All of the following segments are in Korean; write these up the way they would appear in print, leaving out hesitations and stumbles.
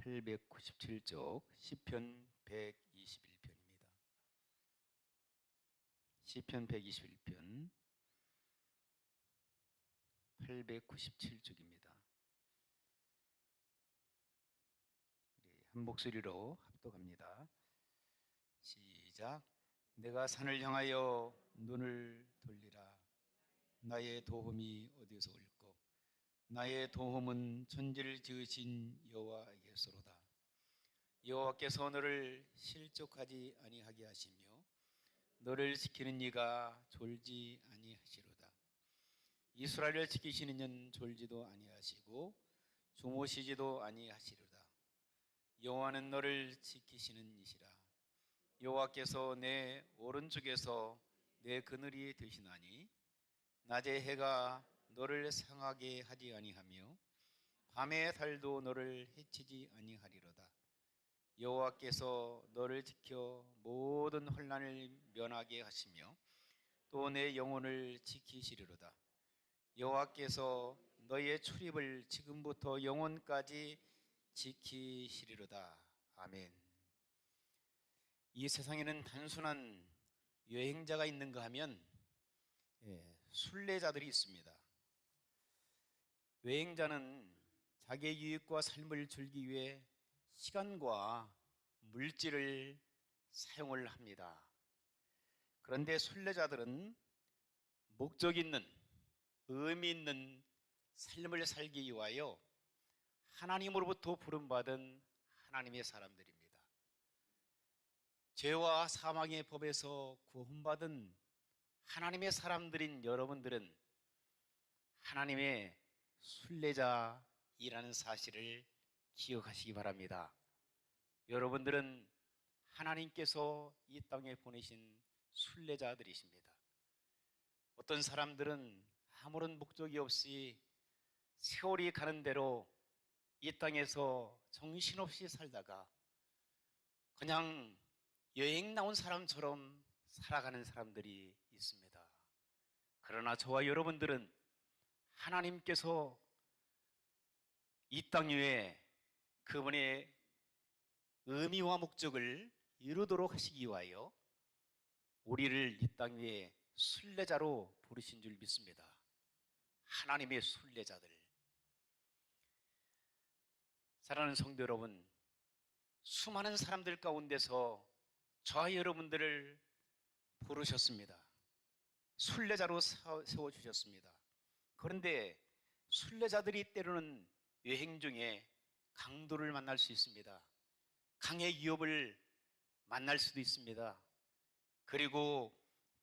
897쪽 시편 121편입니다. 시편 121편 897쪽입니다. 우리 한 목소리로 합독합니다. 시작. 내가 산을 향하여 눈을 돌리라. 나의 도움이 어디서 올꼬? 나의 도움은 천지를 지으신 여호와에게서로다. 여호와께서 너를 실족하지 아니하게 하시며 너를 지키는 이가 졸지 아니하시로다. 이스라엘을 지키시는 이는 졸지도 아니하시고 주무시지도 아니하시로다. 여호와는 너를 지키시는 이시라. 여호와께서 내 오른쪽에서 내 그늘이 되시나니 낮의 해가 너를 상하게 하지 아니하며 밤의 달도 너를 해치지 아니하리로다. 여호와께서 너를 지켜 모든 환난을 면하게 하시며 또 내 영혼을 지키시리로다. 여호와께서 너의 출입을 지금부터 영원까지 지키시리로다. 아멘. 이 세상에는 단순한 여행자가 있는가 하면 순례자들이 있습니다. 여행자는 자기의 유익과 삶을 즐기기 위해 시간과 물질을 사용을 합니다. 그런데 순례자들은 목적 있는, 의미 있는 삶을 살기 위하여 하나님으로부터 부름받은 하나님의 사람들입니다. 죄와 사망의 법에서 구원받은 하나님의 사람들인 여러분들은 하나님의 순례자이라는 사실을 기억하시기 바랍니다. 여러분들은 하나님께서 이 땅에 보내신 순례자들이십니다. 어떤 사람들은 아무런 목적이 없이 세월이 가는 대로 이 땅에서 정신없이 살다가 그냥 여행 나온 사람처럼 살아가는 사람들이 있습니다. 그러나 저와 여러분들은 하나님께서 이 땅 위에 그분의 의미와 목적을 이루도록 하시기 위하여 우리를 이 땅 위에 순례자로 부르신 줄 믿습니다. 하나님의 순례자들. 사랑하는 성도 여러분, 수많은 사람들 가운데서 저와 여러분들을 부르셨습니다. 순례자로 세워주셨습니다. 그런데 순례자들이 때로는 여행 중에 강도를 만날 수 있습니다. 강의 위협을 만날 수도 있습니다. 그리고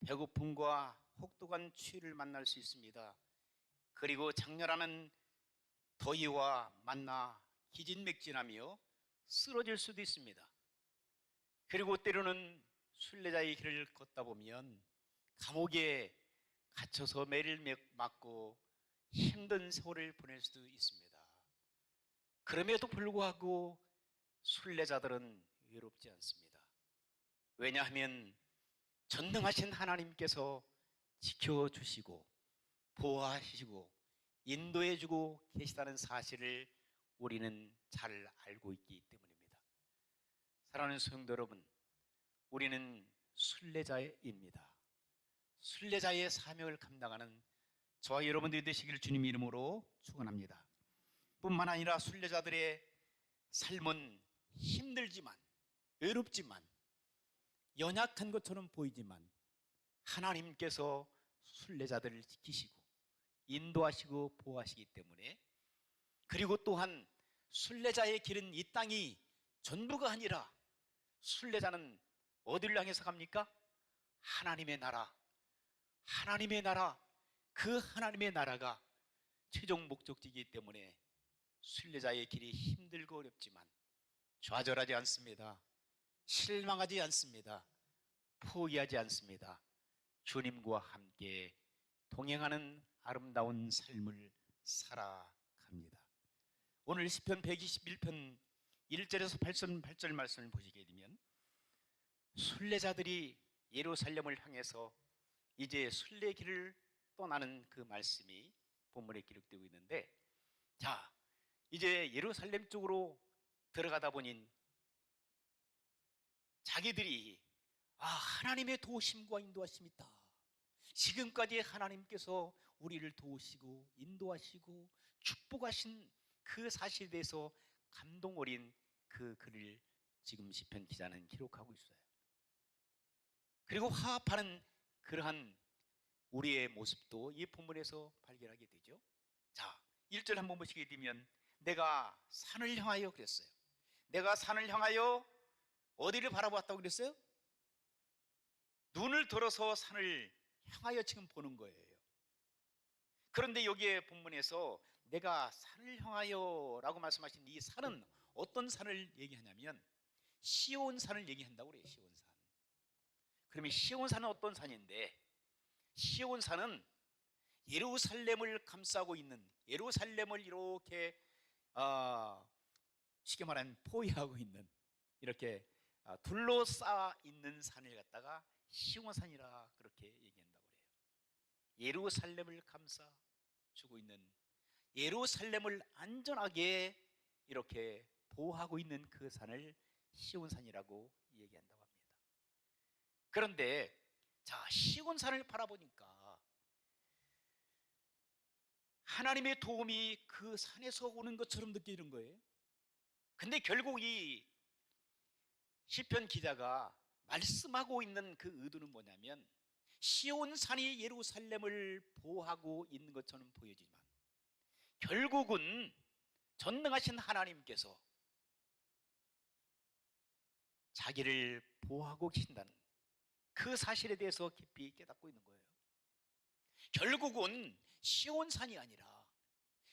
배고픔과 혹독한 추위를 만날 수 있습니다. 그리고 장렬하는 더위와 만나 기진맥진하며 쓰러질 수도 있습니다. 그리고 때로는 순례자의 길을 걷다 보면 감옥에 갇혀서 매를 맞고 힘든 세월을 보낼 수도 있습니다. 그럼에도 불구하고 순례자들은 외롭지 않습니다. 왜냐하면 전능하신 하나님께서 지켜주시고 보호하시고 인도해주고 계시다는 사실을 우리는 잘 알고 있기 때문입니다. 사랑하는 성도 여러분, 우리는 순례자입니다. 순례자의 사명을 감당하는 저와 여러분들이 되시기를 주님 이름으로 축원합니다. 뿐만 아니라 순례자들의 삶은 힘들지만 외롭지만 연약한 것처럼 보이지만 하나님께서 순례자들을 지키시고 인도하시고 보호하시기 때문에, 그리고 또한 순례자의 길은 이 땅이 전부가 아니라 순례자는 어디를 향해서 갑니까? 하나님의 나라. 하나님의 나라, 그 하나님의 나라가 최종 목적지이기 때문에 순례자의 길이 힘들고 어렵지만 좌절하지 않습니다. 실망하지 않습니다. 포기하지 않습니다. 주님과 함께 동행하는 아름다운 삶을 살아갑니다. 오늘 시편 121편 1절에서 8절 말씀을 보시게 되면 순례자들이 예루살렘을 향해서 이제 순례길을 떠나는 그 말씀이 본문에 기록되고 있는데, 자, 이제 예루살렘 쪽으로 들어가다 보니 자기들이 하나님의 도우심과 인도하심이 있다. 지금까지 하나님께서 우리를 도우시고 인도하시고 축복하신 그 사실에 대해서 감동 어린 그 글을 지금 시편 기자는 기록하고 있어요. 그리고 화합하는 그러한 우리의 모습도 이 본문에서 발견하게 되죠. 자, 1절 한번 보시게 되면 내가 산을 향하여 그랬어요. 내가 산을 향하여 어디를 바라보았다고 그랬어요? 눈을 들어서 산을 향하여 지금 보는 거예요. 그런데 여기에 본문에서 내가 산을 향하여 라고 말씀하신 이 산은 어떤 산을 얘기하냐면 시온산을 얘기한다고 그래요. 시온산. 그러면 시온산은 어떤 산인데, 시온산은 예루살렘을 감싸고 있는, 예루살렘을 이렇게 쉽게 말하면 포위하고 있는, 이렇게 둘러싸 있는 산을 갖다가 시온산이라 그렇게 얘기한다고 그래요. 예루살렘을 감싸주고 있는, 예루살렘을 안전하게 이렇게 보호하고 있는 그 산을 시온산이라고 얘기한다고 합니다. 그런데 자, 시온산을 바라보니까 하나님의 도움이 그 산에서 오는 것처럼 느끼는 거예요. 근데 결국 이 시편 기자가 말씀하고 있는 그 의도는 뭐냐면, 시온산이 예루살렘을 보호하고 있는 것처럼 보여지지만 결국은 전능하신 하나님께서 자기를 보호하고 계신다는 그 사실에 대해서 깊이 깨닫고 있는 거예요. 결국은 시온산이 아니라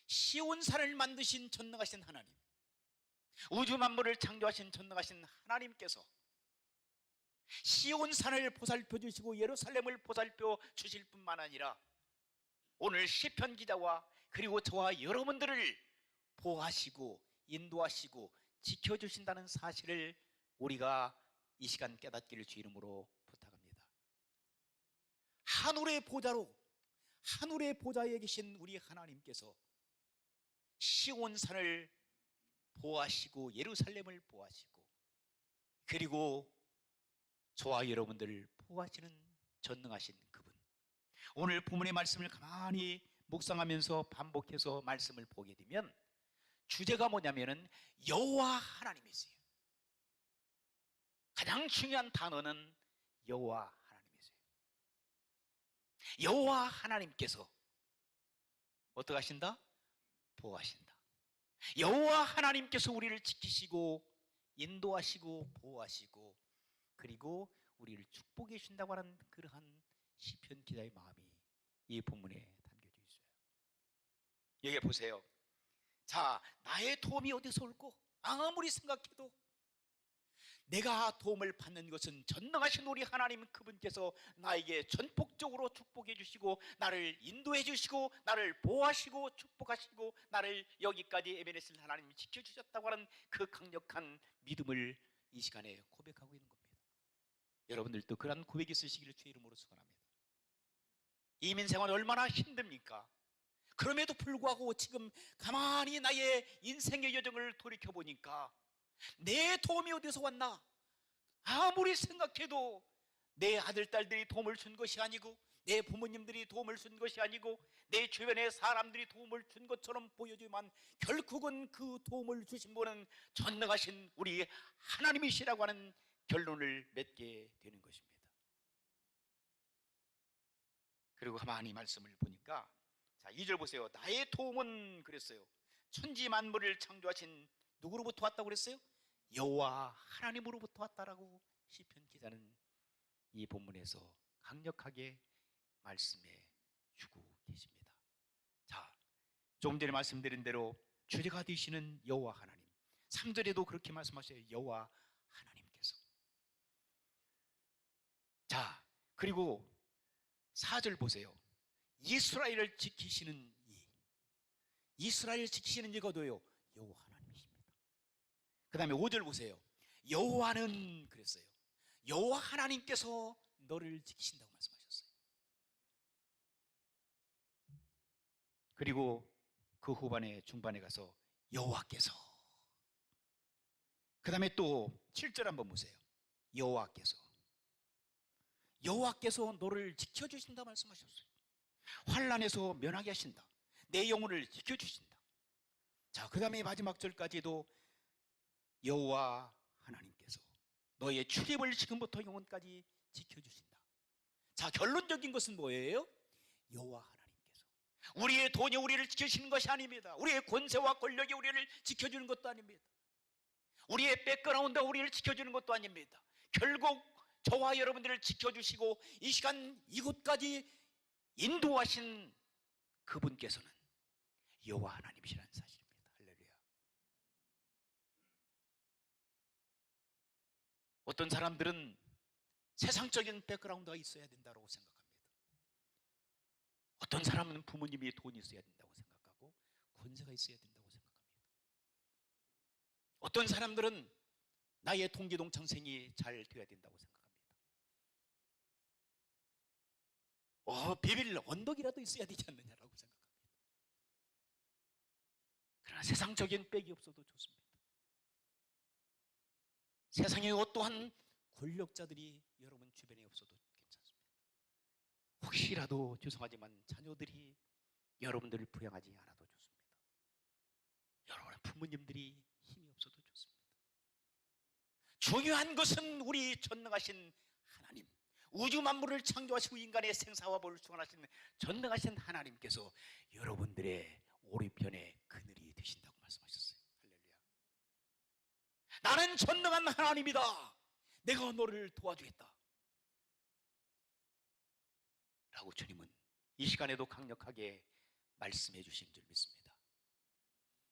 시온산을 만드신 전능하신 하나님, 우주 만물을 창조하신 전능하신 하나님께서 시온산을 보살펴 주시고 예루살렘을 보살펴 주실 뿐만 아니라 오늘 시편 기자와 그리고 저와 여러분들을 보호하시고 인도하시고 지켜주신다는 사실을 우리가 이 시간 깨닫기를 주 이름으로 부탁합니다. 하늘의 보좌로, 하늘의 보좌에 계신 우리 하나님께서 시온산을 보호하시고 예루살렘을 보호하시고 그리고 저와 여러분들을 보호하시는 전능하신 그분, 오늘 본문의 말씀을 가만히 묵상하면서 반복해서 말씀을 보게 되면 주제가 뭐냐면은 여호와 하나님이세요. 가장 중요한 단어는 여호와 하나님이세요. 여호와 하나님께서 어떻게 하신다? 보호하신다. 여호와 하나님께서 우리를 지키시고 인도하시고 보호하시고 그리고 우리를 축복해 주신다고 하는 그러한 시편 기자의 마음이 이 본문에 담겨져 있어요. 여기 보세요. 자, 나의 도움이 어디서 올꼬? 아무리 생각해도 내가 도움을 받는 것은 전능하신 우리 하나님 그분께서 나에게 전폭적으로 축복해 주시고 나를 인도해 주시고 나를 보호하시고 축복하시고 나를 여기까지 에베네스를 하나님이 지켜주셨다고 하는 그 강력한 믿음을 이 시간에 고백하고 있는 겁니다. 여러분들도 그런 고백이 있으시기를 주의 이름으로 축원합니다. 이민생활 얼마나 힘듭니까? 그럼에도 불구하고 지금 가만히 나의 인생의 여정을 돌이켜보니까 내 도움이 어디서 왔나? 아무리 생각해도 내 아들, 딸들이 도움을 준 것이 아니고 내 부모님들이 도움을 준 것이 아니고 내 주변의 사람들이 도움을 준 것처럼 보여지만 결국은 그 도움을 주신 분은 전능하신 우리 하나님이시라고 하는 결론을 맺게 되는 것입니다. 그리고 가만히 말씀을 보니까 자, 2절 보세요. 나의 도움은 그랬어요. 천지 만물을 창조하신 누구로부터 왔다고 그랬어요? 여호와 하나님으로부터 왔다라고 시편 기자는 이 본문에서 강력하게 말씀해 주고 계십니다. 자, 조금 전에 말씀드린 대로 주제가 되시는 여호와 하나님, 3절에도 그렇게 말씀하셔요. 여호와 하나님께서. 자, 그리고 4절 보세요. 이스라엘을 지키시는 이스라엘을 지키시는 이가 도요 여호와 하나님이십니다. 그 다음에 5절 보세요. 여호와는 그랬어요. 여호와 하나님께서 너를 지키신다고 말씀하셨어요. 그리고 그 후반에 중반에 가서 여호와께서 그 다음에 또 7절 한번 보세요. 여호와께서 너를 지켜주신다 말씀하셨어요. 환난에서 면하게 하신다. 내 영혼을 지켜주신다. 자, 그 다음에 마지막 절까지도 여호와 하나님께서 너의 출입을 지금부터 영원까지 지켜주신다. 자, 결론적인 것은 뭐예요? 여호와 하나님께서 우리의 돈이 우리를 지켜주시는 것이 아닙니다. 우리의 권세와 권력이 우리를 지켜주는 것도 아닙니다. 우리의 백그라운드가 우리를 지켜주는 것도 아닙니다. 결국 저와 여러분들을 지켜주시고 이 시간 이곳까지 인도하신 그분께서는 여호와 하나님이시라는 사실입니다. 할렐루야. 어떤 사람들은 세상적인 백그라운드가 있어야 된다고 생각합니다. 어떤 사람은 부모님이 돈이 있어야 된다고 생각하고 권세가 있어야 된다고 생각합니다. 어떤 사람들은 나의 동기동창생이 잘 돼야 된다고 생각합니다. 비빌 언덕이라도 있어야 되지 않느냐라고 생각합니다. 그러나 세상적인 백이 없어도 좋습니다. 세상에 어떠한 권력자들이 여러분 주변에 없어도 괜찮습니다. 혹시라도 죄송하지만 자녀들이 여러분들을 부양하지 않아도 좋습니다. 여러분의 부모님들이 힘이 없어도 좋습니다. 중요한 것은 우리 전능하신 하나님, 우주 만물을 창조하시고 인간의 생사화복을 주관하시는 전능하신 하나님께서 여러분들의 오른편에 그늘이 되신다고 말씀하셨어요. 할렐루야. 나는 전능한 하나님이다. 내가 너를 도와주겠다 라고 주님은 이 시간에도 강력하게 말씀해 주신 줄 믿습니다.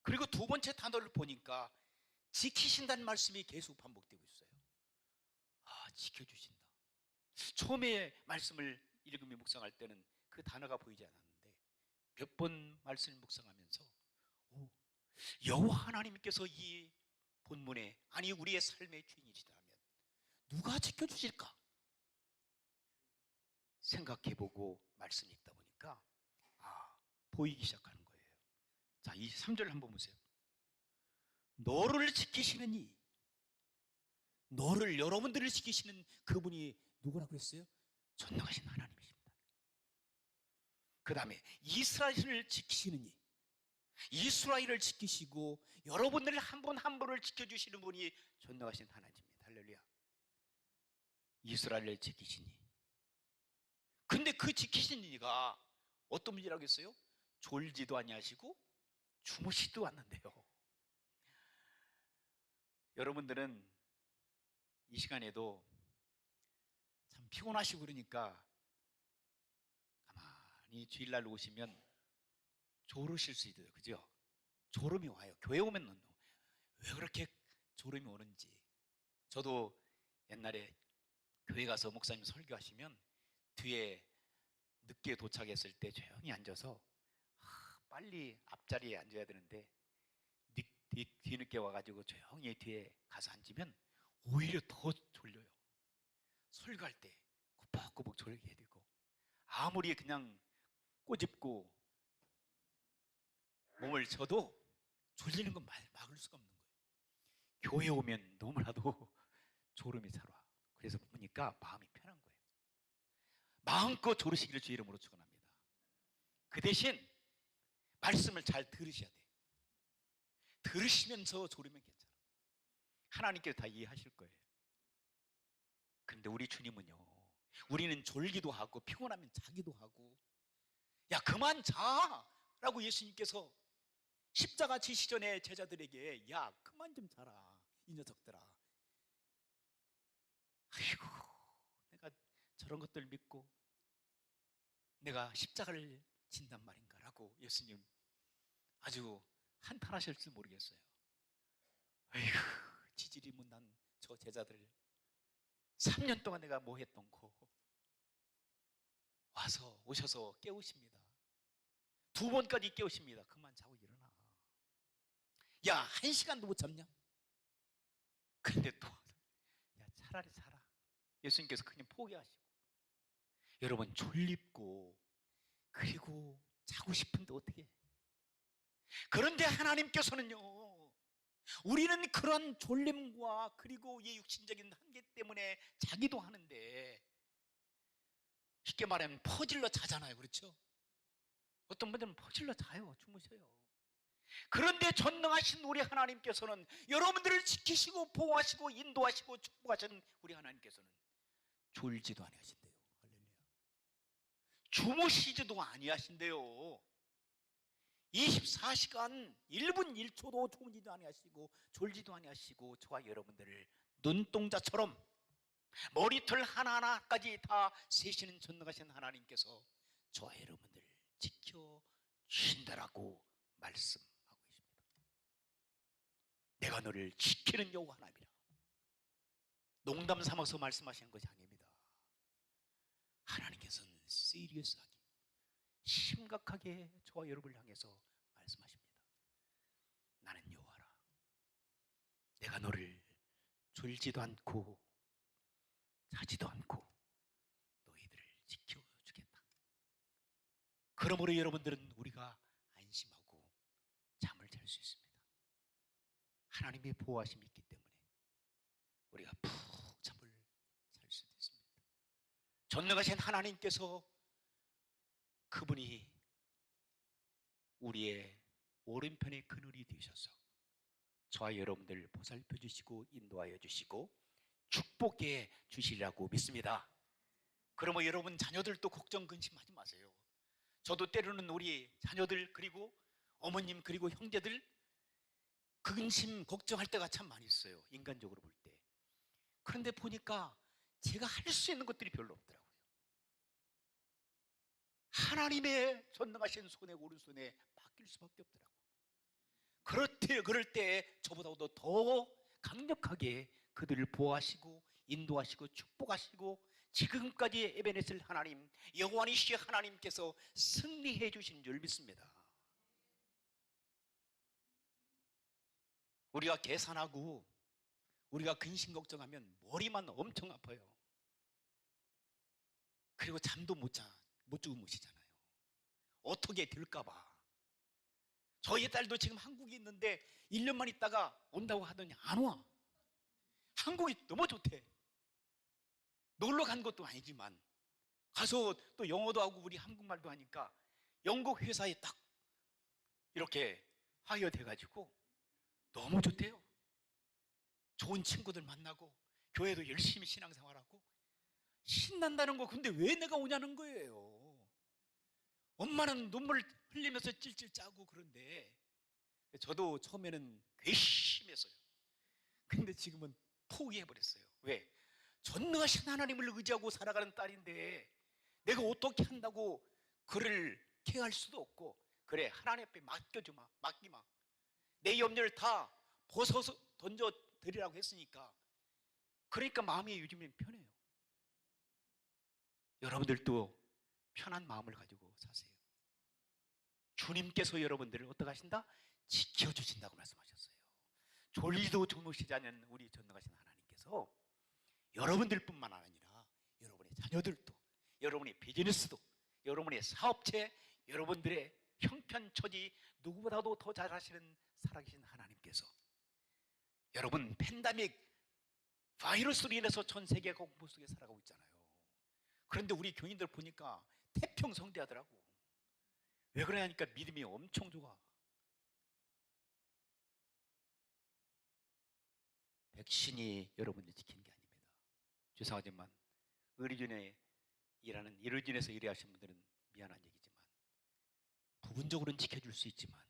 그리고 두 번째 단어를 보니까 지키신다는 말씀이 계속 반복되고 있어요. 지켜주신다. 처음에 말씀을 읽으며 묵상할 때는 그 단어가 보이지 않았는데 몇 번 말씀을 묵상하면서 여호와 하나님께서 이 본문에, 아니 우리의 삶의 주인이시다면 누가 지켜주실까 생각해보고 말씀 읽다 보니까 보이기 시작하는 거예요. 자, 이 3절 한번 보세요. 너를 지키시는 이, 너를, 여러분들을 지키시는 그분이 누구라고 했어요? 전능하신 하나님이십니다. 그 다음에 이스라엘을 지키시는 이, 이스라엘을 지키시고 여러분들 한 분 한 분을 지켜주시는 분이 전능하신 하나님입니다. 할렐루야. 이스라엘을 지키시니. 근데 그 지키신 이가 어떤 분이라고 했어요? 졸지도 아니하시고 주무시도 않는데요. 여러분들은 이 시간에도 참 피곤하시고 그러니까 가만히 주일날 오시면 졸으실 수 있어요. 그죠? 졸음이 와요. 교회 오면 왜 그렇게 졸음이 오는지. 저도 옛날에 교회 가서 목사님 설교하시면 뒤에 늦게 도착했을 때 조용히 앉아서 빨리 앞자리에 앉아야 되는데 뒤늦게 와가지고 조용히 뒤에 가서 앉으면 오히려 더 졸려요. 설교할 때 꾸벅꾸벅 졸게 되고 아무리 그냥 꼬집고 몸을 쳐도 졸리는 건 막을 수가 없는 거예요. 교회 오면 너무나도 졸음이 잘 와. 그래서 보니까 마음이 편한 거예요. 마음껏 졸으시기를 주 이름으로 축원합니다. 그 대신 말씀을 잘 들으셔야 돼. 들으시면서 졸으면 괜찮아. 하나님께서 다 이해하실 거예요. 그런데 우리 주님은요, 우리는 졸기도 하고 피곤하면 자기도 하고, 야 그만 자 라고 예수님께서 십자가 지시 전에 제자들에게 야 그만 좀 자라 이 녀석들아. 아이고 내가 저런 것들 믿고 내가 십자가를 진단 말인가 라고 예수님 아주 한탄하실지 모르겠어요. 아이고 지질이 못난 저 제자들 3년 동안 내가 뭐 했던 거 와서 오셔서 깨우십니다. 2번까지 깨우십니다. 그만 자고 일어나. 야 1시간도 못 잡냐? 근데 또 야 차라리 자라. 예수님께서 그냥 포기하시고. 여러분 졸립고 그리고 자고 싶은데 어떻게 해? 그런데 하나님께서는요 우리는 그런 졸림과 그리고 이 육신적인 한계 때문에 자기도 하는데, 쉽게 말하면 퍼질러 자잖아요. 그렇죠? 어떤 분들은 퍼질러 자요. 주무셔요. 그런데 전능하신 우리 하나님께서는 여러분들을 지키시고 보호하시고 인도하시고 축복하신 우리 하나님께서는 졸지도 아니하신대요. 할렐루야. 주무시지도 아니하신대요. 24시간 1분 1초도 주무지도 아니하시고 졸지도 아니하시고 저와 여러분들을 눈동자처럼 머리털 하나하나까지 다 세시는 전능하신 하나님께서 저와 여러분들을 지켜주신다라고 말씀하고 있습니다. 내가 너를 지키는 여호와 하나님이라. 농담 삼아서 말씀하시는 것이 아닙니다. 하나님께서는 시리어스하게 심각하게 저와 여러분을 향해서 말씀하십니다. 나는 여호와라. 내가 너를 졸지도 않고 자지도 않고 너희들을 지켜주겠다. 그러므로 여러분들은 우리가 안심하고 잠을 잘 수 있습니다. 하나님의 보호하심이 있기 때문에 우리가 푹 잠을 잘 수 있습니다. 전능하신 하나님께서 그분이 우리의 오른편의 그늘이 되셔서 저와 여러분들을 보살펴 주시고 인도하여 주시고 축복해 주시리라고 믿습니다. 그러면 여러분 자녀들도 걱정 근심하지 마세요. 저도 때로는 우리 자녀들 그리고 어머님 그리고 형제들 근심 걱정할 때가 참 많이 있어요. 인간적으로 볼 때. 그런데 보니까 제가 할 수 있는 것들이 별로 없더라고요. 하나님의 전능하신 손에 오른손에 맡길 수밖에 없더라고요. 그럴 때 저보다도 더 강력하게 그들을 보호하시고 인도하시고 축복하시고 지금까지 에베네셀 하나님 여호와니시 하나님께서 승리해 주신 줄 믿습니다. 우리가 계산하고 우리가 근심 걱정하면 머리만 엄청 아파요. 그리고 잠도 못 주무시잖아요. 어떻게 될까봐. 저희 딸도 지금 한국에 있는데 1년만 있다가 온다고 하더니 안 와. 한국이 너무 좋대. 놀러 간 것도 아니지만 가서 또 영어도 하고 우리 한국말도 하니까 영국 회사에 딱 이렇게 하이어 돼가지고 너무 좋대요. 좋은 친구들 만나고 교회도 열심히 신앙생활하고 신난다는 거. 근데 왜 내가 오냐는 거예요. 엄마는 눈물 흘리면서 찔찔 짜고 그런데 저도 처음에는 괘씸했어요. 근데 지금은 포기해버렸어요. 왜? 전능하신 하나님을 의지하고 살아가는 딸인데 내가 어떻게 한다고 그를 케어할 수도 없고, 그래 하나님 앞에 맡겨주마, 맡기마. 내 염려를 다 벗어서 던져드리라고 했으니까. 그러니까 마음이 요즘엔 편해요. 여러분들도 편한 마음을 가지고 사세요. 주님께서 여러분들을 어떻게 하신다? 지켜주신다고 말씀하셨어요. 졸리도 주무시지 않는 우리 전능하신 하나님께서 여러분들뿐만 아니라 여러분의 자녀들도, 여러분의 비즈니스도, 여러분의 사업체, 여러분들의 형편처지 누구보다도 더 잘하시는 살아계신 하나님께서 여러분 팬데믹 바이러스로 인해서 전 세계가 공포 속에 살아가고 있잖아요. 그런데 우리 교인들 보니까 태평성대하더라고. 왜 그러냐니까 믿음이 엄청 좋아. 백신이 여러분을 지키는 게 아닙니다. 죄송하지만 의료진에서 일하시는 분들은 미안한 얘기지만 부분적으로는 지켜줄 수 있지만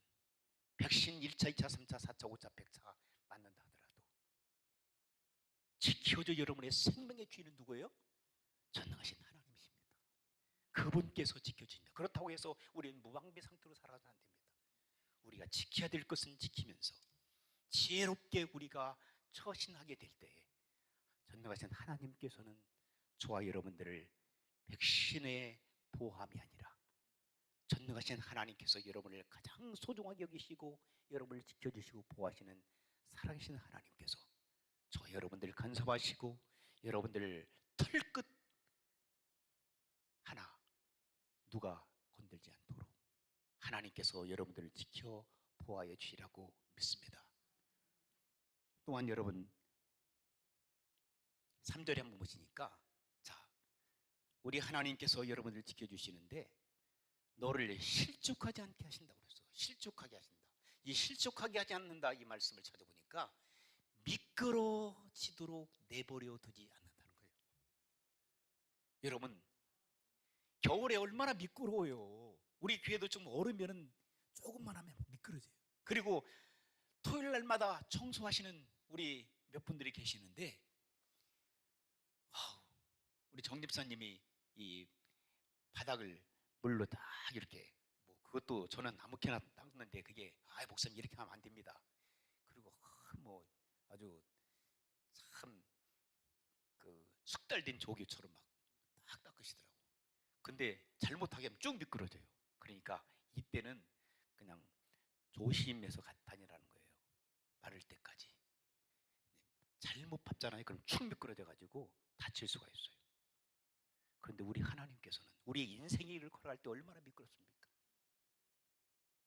백신 1차, 2차, 3차, 4차, 5차, 100차 맞는다 하더라도 지켜줘 여러분의 생명의 귀는 누구예요? 전능하신 하나님이십니다. 그분께서 지켜주십니다. 그렇다고 해서 우리는 무방비 상태로 살아가면 안 됩니다. 우리가 지켜야 될 것은 지키면서 지혜롭게 우리가 처신하게 될 때에 전능하신 하나님께서는 저와 여러분들을 백신의 보함이 아니라 전능하신 하나님께서 여러분을 가장 소중하게 여기시고 여러분을 지켜주시고 보호하시는 살아계신 하나님께서 저 여러분들을 간섭하시고 여러분들을 털끝 하나 누가 건들지 않도록 하나님께서 여러분들을 지켜 보호하여 주시라고 믿습니다. 또한 여러분 3절에 한번 보시니까, 자, 우리 하나님께서 여러분을 지켜주시는데 너를 실족하지 않게 하신다고 그랬어요. 실족하게 하신다. 이 실족하게 하지 않는다 이 말씀을 찾아보니까 미끄러지도록 내버려 두지 않는다는 거예요. 여러분, 겨울에 얼마나 미끄러워요. 우리 교회도 좀 얼으면 조금만 하면 미끄러져요. 그리고 토요일 날마다 청소하시는 우리 몇 분들이 계시는데, 우리 정 집사님이 이 바닥을 물로 딱 이렇게, 뭐 그것도 저는 아무렇게나 닦는데 그게 목사님 이렇게 하면 안 됩니다. 그리고 뭐 아주 참 그 숙달된 조개처럼 막 딱 닦으시더라고. 근데 잘못하게 하면 쭉 미끄러져요. 그러니까 이때는 그냥 조심해서 다니라는 거예요. 바를 때까지. 잘못 밟잖아요. 그럼 축 미끄러져 가지고 다칠 수가 있어요. 그런데 우리 하나님께서는 우리의 인생을 걸어갈 때 얼마나 미끄럽습니까?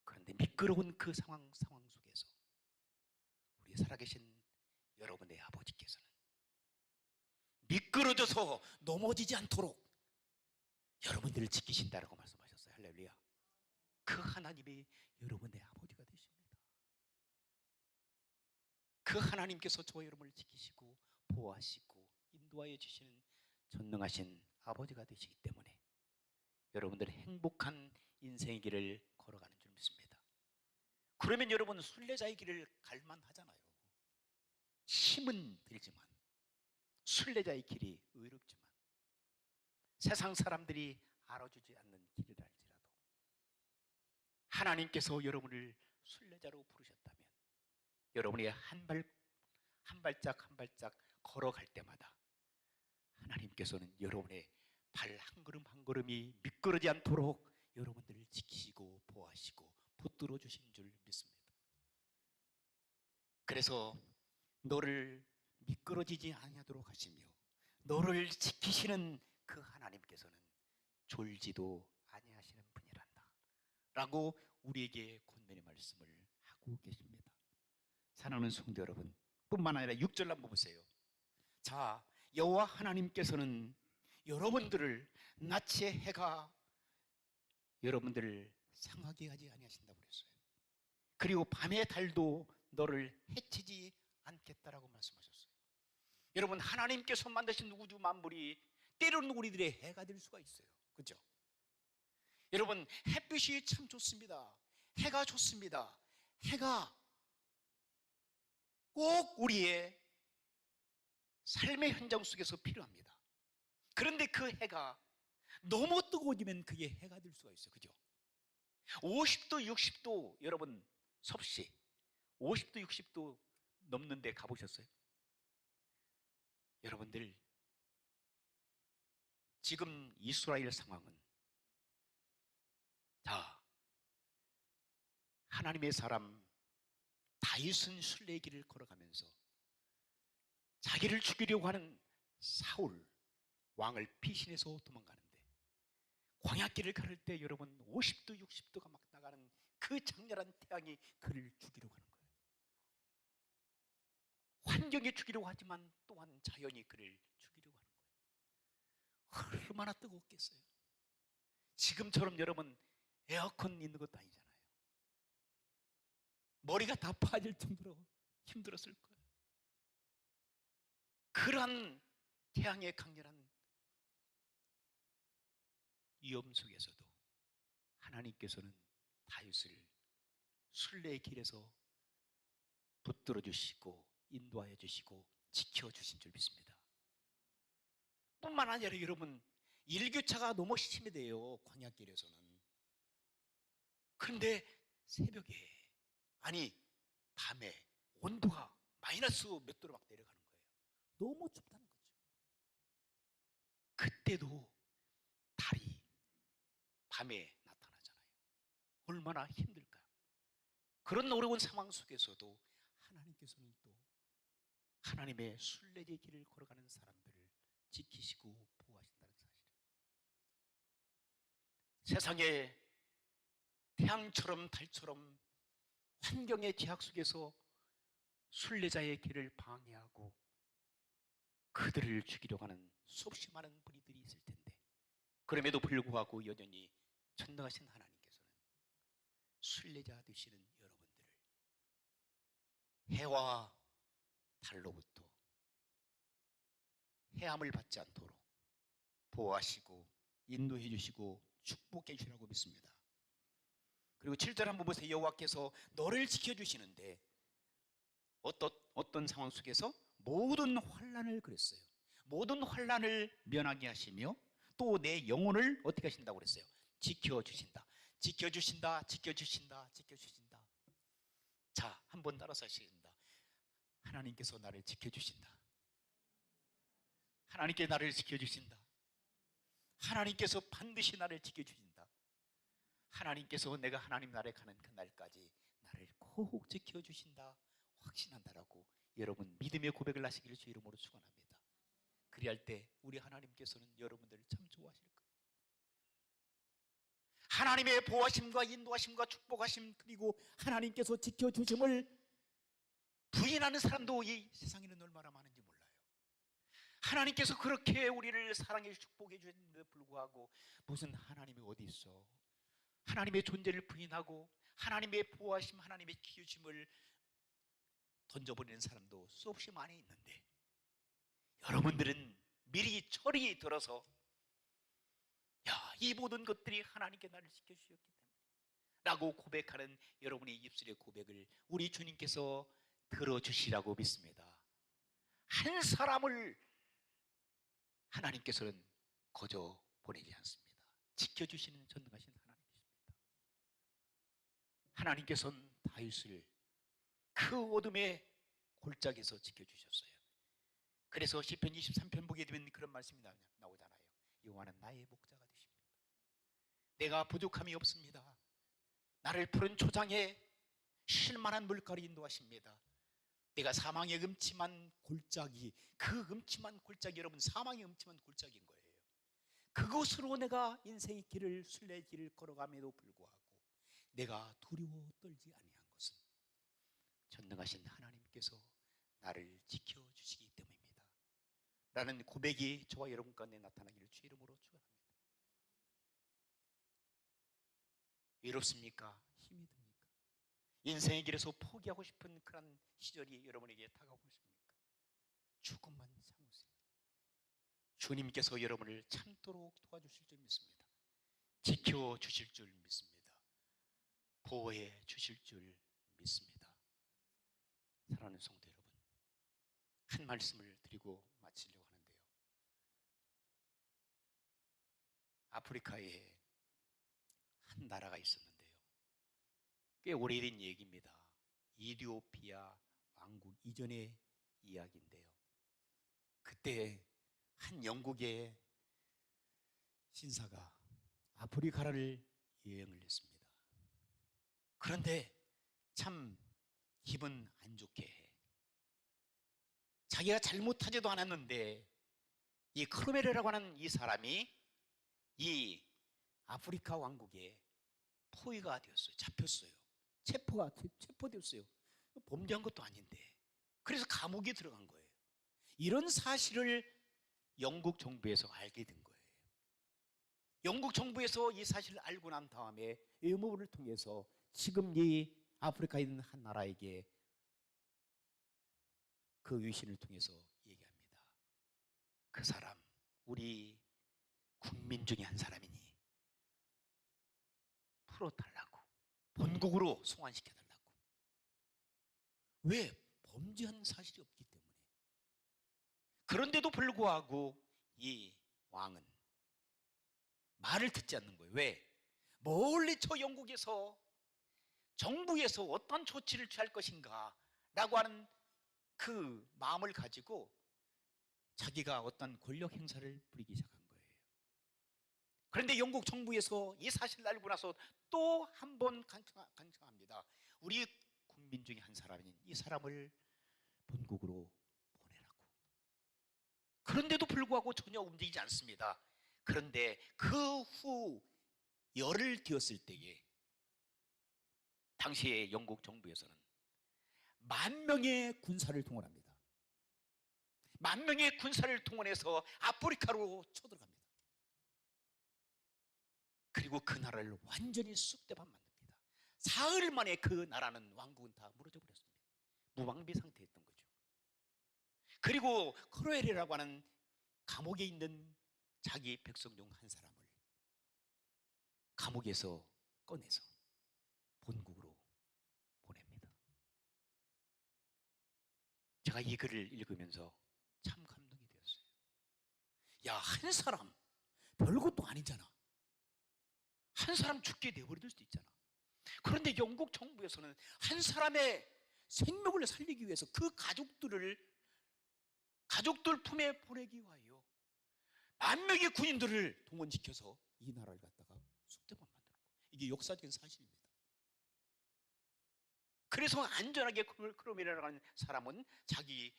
그런데 미끄러운 그 상황 속에서 우리 살아계신 여러분의 아버지께서는 미끄러져서 넘어지지 않도록 여러분들을 지키신다라고 말씀하셨어요. 할렐루야. 그 하나님이 여러분의 아버지가 되십니다. 그 하나님께서 저와 여러분을 지키시고 보호하시고 인도하여 주시는 전능하신 아버지가 되시기 때문에 여러분들의 행복한 인생의 길을 걸어가는 줄 믿습니다. 그러면 여러분 순례자의 길을 갈만하잖아요. 힘은 들지만 순례자의 길이 의롭지만 세상 사람들이 알아주지 않는 길이랄지라도 하나님께서 여러분을 순례자로 부르셨다면 여러분이 한 발짝 한 발짝 걸어갈 때마다 하나님께서는 여러분의 발 한 걸음 한 걸음이 미끄러지 않도록 여러분들을 지키시고 보호하시고 붙들어 주신 줄 믿습니다. 그래서 너를 미끄러지지 아니하도록 하시며 너를 지키시는 그 하나님께서는 졸지도 아니하시는 분이란다 라고 우리에게 권면의 말씀을 하고 계십니다. 사랑하는 성도 여러분, 뿐만 아니라 6절 한번 보세요. 자, 여호와 하나님께서는 여러분들을 낮의 해가 여러분들을 상하게 하지 아니하신다고 그랬어요. 그리고 밤의 달도 너를 해치지 않겠다라고 말씀하셨어요. 여러분, 하나님께서 만드신 우주 만물이 때로는 우리들의 해가 될 수가 있어요. 그렇죠? 여러분, 햇빛이 참 좋습니다. 해가 좋습니다. 해가 꼭 우리의 삶의 현장 속에서 필요합니다. 그런데 그 해가 너무 뜨거워지면 그게 해가 될 수가 있어요. 그죠? 50도, 60도 여러분 섭씨 50도, 60도 넘는데 가보셨어요? 여러분들 지금 이스라엘 상황은 자, 하나님의 사람 다윗은 순례의 길을 걸어가면서 자기를 죽이려고 하는 사울 왕을 피신해서 도망가는데 광야길을 걸을 때 여러분 50도 60도가 막 나가는 그 장렬한 태양이 그를 죽이려고 하는 거예요. 환경이 죽이려고 하지만 또한 자연이 그를 죽이려고 하는 거예요. 얼마나 뜨겁겠어요. 지금처럼 여러분 에어컨 있는 것도 아니잖아요. 머리가 다 파질 정도로 힘들었을 거예요. 그러한 태양의 강렬한 위험 속에서도 하나님께서는 다윗을 순례의 길에서 붙들어 주시고 인도하여 주시고 지켜 주신 줄 믿습니다. 뿐만 아니라 여러분 일교차가 너무 심해돼요. 광야길에서는. 그런데 새벽에 아니 밤에 온도가 마이너스 몇 도로 막 내려가는 거예요. 너무 춥다는 거죠. 그때도 달이 밤에 나타나잖아요. 얼마나 힘들까요? 그런 어려운 상황 속에서도 하나님께서는 또 하나님의 순례의 길을 걸어가는 사람들을 지키시고 보호하신다는 사실. 세상에 태양처럼 달처럼 환경의 제약 속에서 순례자의 길을 방해하고 그들을 죽이려고 하는 수없이 많은 무리들이 있을 텐데, 그럼에도 불구하고 여전히 전능하신 하나님께서는 순례자 되시는 여러분들을 해와 달로부터 해함을 받지 않도록 보호하시고 인도해 주시고 축복해 주시라고 믿습니다. 그리고 7절 한번 보세요. 여호와께서 너를 지켜주시는데 어떤 상황 속에서 모든 환난을 그랬어요. 모든 환난을 면하게 하시며 또 내 영혼을 어떻게 하신다고 그랬어요? 지켜주신다. 지켜주신다. 지켜주신다. 지켜주신다. 자, 한번 따라서 하시겠습니다. 하나님께서 나를 지켜주신다. 하나님께 나를 지켜주신다. 하나님께서 반드시 나를 지켜주신다. 하나님께서 내가 하나님 나라에 가는 그날까지 나를 꼭 지켜주신다 확신한다라고 여러분 믿음의 고백을 하시기를 주 이름으로 축원합니다. 그리할 때 우리 하나님께서는 여러분들을 참 좋아하실 거예요. 하나님의 보호하심과 인도하심과 축복하심, 그리고 하나님께서 지켜주심을 부인하는 사람도 이 세상에는 얼마나 많은지 몰라요. 하나님께서 그렇게 우리를 사랑해 축복해 주셨는데 불구하고 무슨 하나님이 어디 있어? 하나님의 존재를 부인하고 하나님의 보호하심, 하나님의 지켜주심을 던져버리는 사람도 수없이 많이 있는데, 여러분들은 미리 철이 들어서 이 모든 것들이 하나님께 나를 지켜주셨기 때문에 라고 고백하는 여러분의 입술의 고백을 우리 주님께서 들어주시라고 믿습니다. 한 사람을 하나님께서는 거저 보내지 않습니다. 지켜주시는 전능하신 하나님이십니다. 하나님께서는 다윗을 그 어둠의 골짜기에서 지켜주셨어요. 그래서 시편 23편 보게 되면 그런 말씀이 나오잖아요. 여호와는 나의 목자가 되십니다. 내가 부족함이 없습니다. 나를 푸른 초장에 쉴만한 물가로 인도하십니다. 내가 사망의 음침한 골짜기, 그 음침한 골짜기, 여러분 사망의 음침한 골짜기인 거예요. 그곳으로 내가 인생의 길을, 순례의 길을 걸어감에도 불구하고 내가 두려워 떨지 아니한 것은 전능하신 하나님께서 나를 지켜주시기 때문입니다 라는 고백이 저와 여러분 가운데 나타나기를 주 이름으로 축원합니다. 외롭습니까? 힘이 듭니까? 인생의 길에서 포기하고 싶은 그런 시절이 여러분에게 다가오고 있습니까? 조금만 참으세요. 주님께서 여러분을 참도록 도와주실 줄 믿습니다. 지켜주실 줄 믿습니다. 보호해 주실 줄 믿습니다. 사랑하는 성도 여러분, 한 말씀을 드리고 마치려고 하는데요. 아프리카에 한 나라가 있었는데요. 꽤 오래된 얘기입니다. 이디오피아 왕국 이전의 이야기인데요. 그때 한 영국의 신사가 아프리카를 여행을 했습니다. 그런데 참 기분 안 좋게 자기가 잘못하지도 않았는데 이 크로메르라고 하는 이 사람이 이 아프리카 왕국에 포위가 되었어요. 잡혔어요. 체포되었어요. 범죄한 것도 아닌데. 그래서 감옥에 들어간 거예요. 이런 사실을 영국 정부에서 알게 된 거예요. 영국 정부에서 이 사실을 알고 난 다음에 외무부를 통해서 지금 이 아프리카에 있는 한 나라에게 그 위신을 통해서 얘기합니다. 그 사람, 우리 국민 중에 한 사람이니 풀어달라고, 본국으로 송환시켜달라고. 왜? 범죄한 사실이 없기 때문에. 그런데도 불구하고 이 왕은 말을 듣지 않는 거예요. 왜? 멀리 저 영국에서 정부에서 어떤 조치를 취할 것인가 라고 하는 그 마음을 가지고 자기가 어떤 권력 행사를 부리기 시작한 거예요. 그런데 영국 정부에서 이 사실을 알고 나서 또 한 번 강청합니다. 우리 국민 중에 한 사람인 이 사람을 본국으로 보내라고. 그런데도 불구하고 전혀 움직이지 않습니다. 그런데 그 후 열흘 뒤었을 때에 당시에 영국 정부에서는 10,000명의 군사를 동원합니다. 10,000명의 군사를 동원해서 아프리카로 쳐들어갑니다. 그리고 그 나라를 완전히 쑥대밭 만듭니다. 사흘 만에 그 나라는 왕국은 다 무너져 버렸습니다. 무방비 상태였던 거죠. 그리고 크로엘이라고 하는 감옥에 있는 자기 백성 중 한 사람을 감옥에서 꺼내서 본국으로 보냅니다. 제가 이 글을 읽으면서 참 감동이 되었어요. 야, 한 사람 별것도 아니잖아. 한 사람 죽게 내버려둘 수도 있잖아. 그런데 영국 정부에서는 한 사람의 생명을 살리기 위해서 그 가족들 품에 보내기 위하여 10,000명의 군인들을 동원시켜서 이 나라를 갖다가 쑥대밭 만드는 거예요. 이게 역사적인 사실입니다. 그래서 안전하게 크롬이라는 사람은 자기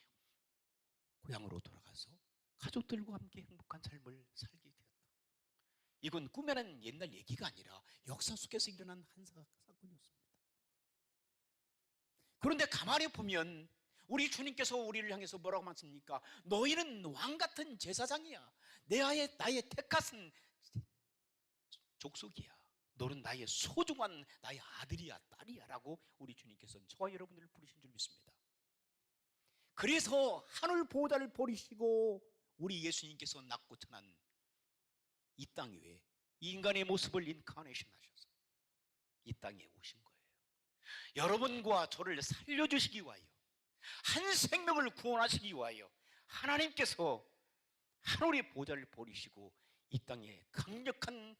고향으로 돌아가서 가족들과 함께 행복한 삶을 살게 되었다. 이건 꿈에는 옛날 얘기가 아니라 역사 속에서 일어난 한 사건이었습니다. 그런데 가만히 보면 우리 주님께서 우리를 향해서 뭐라고 말씀합니까? 너희는 왕같은 제사장이야. 나의 택하신 족속이야. 너는 나의 소중한 나의 아들이야, 딸이야 라고 우리 주님께서는 저와 여러분들을 부르신 줄 믿습니다. 그래서 하늘 보호자를 버리시고 우리 예수님께서 낳고 태어난 이 땅 위에 인간의 모습을 인카네이션 하셔서 이 땅에 오신 거예요. 여러분과 저를 살려주시기 위하여, 한 생명을 구원하시기 위하여 하나님께서 하늘의 보좌를 버리시고 이 땅에 강력한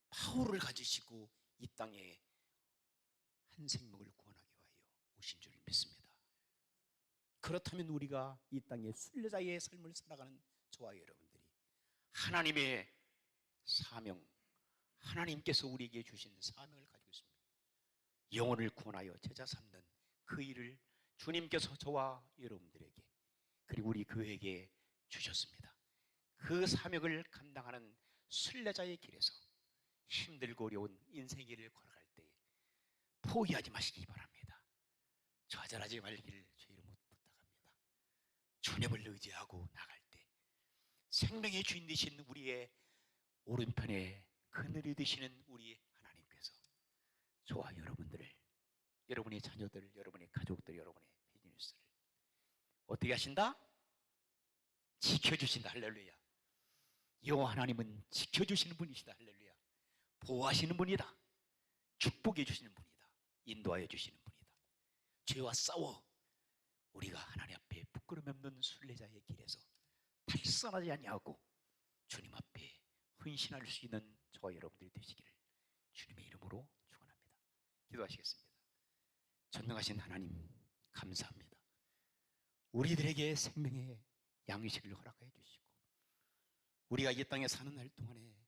파워를 가지시고 이 땅에 한 생명을 구원하기 위하여 오신 줄 믿습니다. 그렇다면 우리가 이 땅에 순례자의 삶을 살아가는 저와 여러분들이 하나님의 사명, 하나님께서 우리에게 주신 사명을 가지고 있습니다. 영혼을 구원하여 제자 삼는 그 일을 주님께서 저와 여러분들에게 그리고 우리 교회에게 주셨습니다. 그 사명을 감당하는 순례자의 길에서 힘들고 어려운 인생의 길을 걸어갈 때 포기하지 마시기 바랍니다. 좌절하지 말기를 주의 이름으로 부탁합니다. 주님을 의지하고 나갈 때 생명의 주인 되신 우리의 오른편에 그늘이 되시는 우리 하나님께서 저와 여러분들을, 여러분의 자녀들, 여러분의 가족들, 여러분의 비즈니스를 어떻게 하신다? 지켜주신다. 할렐루야. 여호와 하나님은 지켜주시는 분이시다. 할렐루야. 보호하시는 분이다. 축복해 주시는 분이다. 인도하여 주시는 분이다. 죄와 싸워 우리가 하나님 앞에 부끄러움 없는 순례자의 길에서 탈선하지 아니하고 주님 앞에 헌신할 수 있는 저와 여러분들이 되시기를 주님의 이름으로 축원합니다. 기도하시겠습니다. 전능하신 하나님 감사합니다. 우리들에게 생명의 양식을 허락해 주시고 우리가 이 땅에 사는 날 동안에